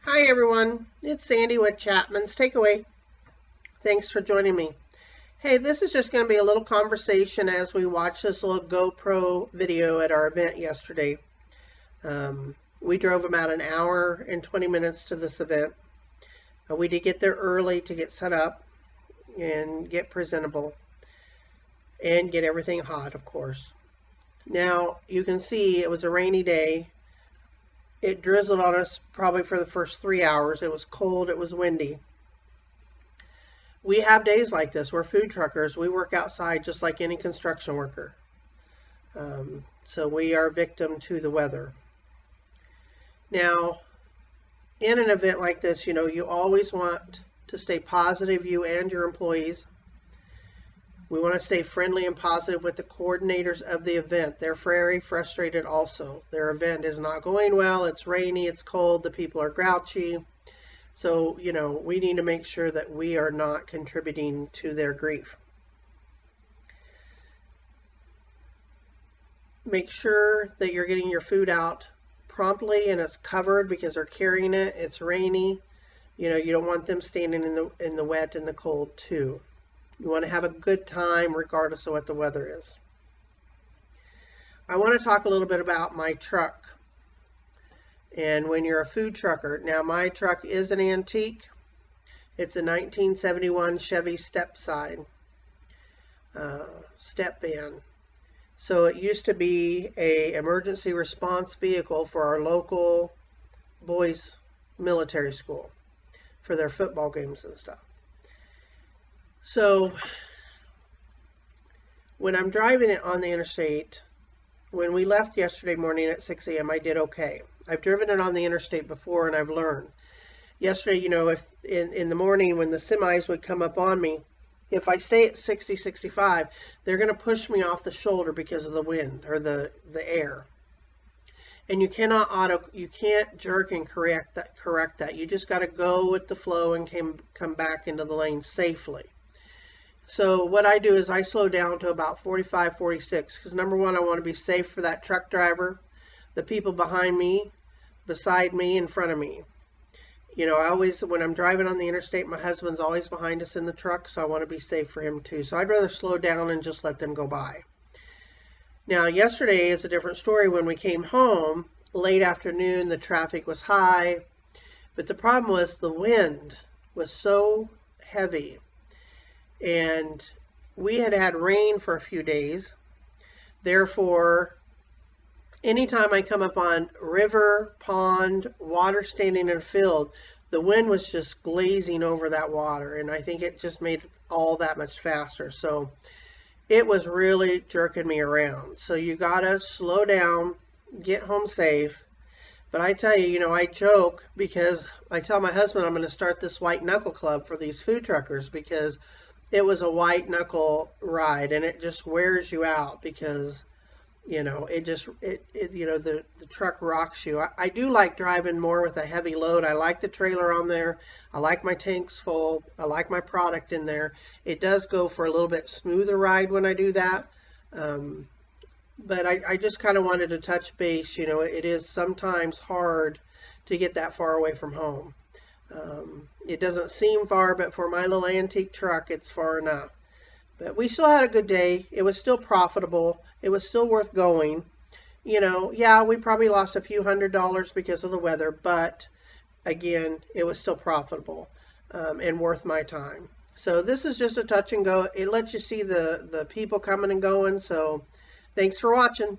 Hi everyone, it's Sandy with Chapmans Takeaway. Thanks for joining me. Hey, this is just going to be a little conversation as we watch this little GoPro video at our event yesterday. We drove about an hour and 20 minutes to this event. We did get there early to get set up and get presentable and get everything hot, of course. Now, you can see it was a rainy day. It drizzled on us probably for the first 3 hours. It was cold, it was windy. We have days like this. We're food truckers. We work outside just like any construction worker. So we are victim to the weather. Now, in an event like this, you always want to stay positive, you and your employees. We want to stay friendly and positive with the coordinators of the event. They're very frustrated also. Their event is not going well. It's rainy, it's cold, the people are grouchy. So, we need to make sure that we are not contributing to their grief. Make sure that you're getting your food out promptly and it's covered because they're carrying it. It's rainy. You don't want them standing in the wet and the cold too. You want to have a good time regardless of what the weather is. I want to talk a little bit about my truck. And when you're a food trucker, now my truck is an antique. It's a 1971 Chevy step van. So it used to be an emergency response vehicle for our local boys' military school for their football games and stuff. So when I'm driving it on the interstate, when we left yesterday morning at 6 a.m., I did okay. I've driven it on the interstate before and I've learned. Yesterday, if in the morning when the semis would come up on me, if I stay at 60, 65, they're going to push me off the shoulder because of the wind or the air. And you can't jerk and correct that. You just got to go with the flow and come back into the lane safely. So what I do is I slow down to about 45, 46, because number one, I want to be safe for that truck driver, the people behind me, beside me, in front of me. When I'm driving on the interstate, my husband's always behind us in the truck, so I want to be safe for him too. So I'd rather slow down and just let them go by. Now, yesterday is a different story. When we came home, late afternoon, the traffic was high, but the problem was the wind was so heavy. And we had rain for a few days. Therefore, anytime I come up on river, pond, water standing in a field, the wind was just glazing over that water. And I think it just made all that much faster. So it was really jerking me around. So you got to slow down, get home safe. But I tell you, I joke because I tell my husband I'm going to start this white knuckle club for these food truckers because it was a white knuckle ride and it just wears you out because, the truck rocks you. I do like driving more with a heavy load. I like the trailer on there. I like my tanks full. I like my product in there. It does go for a little bit smoother ride when I do that. But I just kind of wanted to touch base. It is sometimes hard to get that far away from home. It doesn't seem far, but for my little antique truck, it's far enough. But we still had a good day. It was still profitable. It was still worth going. Yeah, we probably lost a few $100s because of the weather, but again, it was still profitable and worth my time. So this is just a touch and go. It lets you see the people coming and going. So thanks for watching.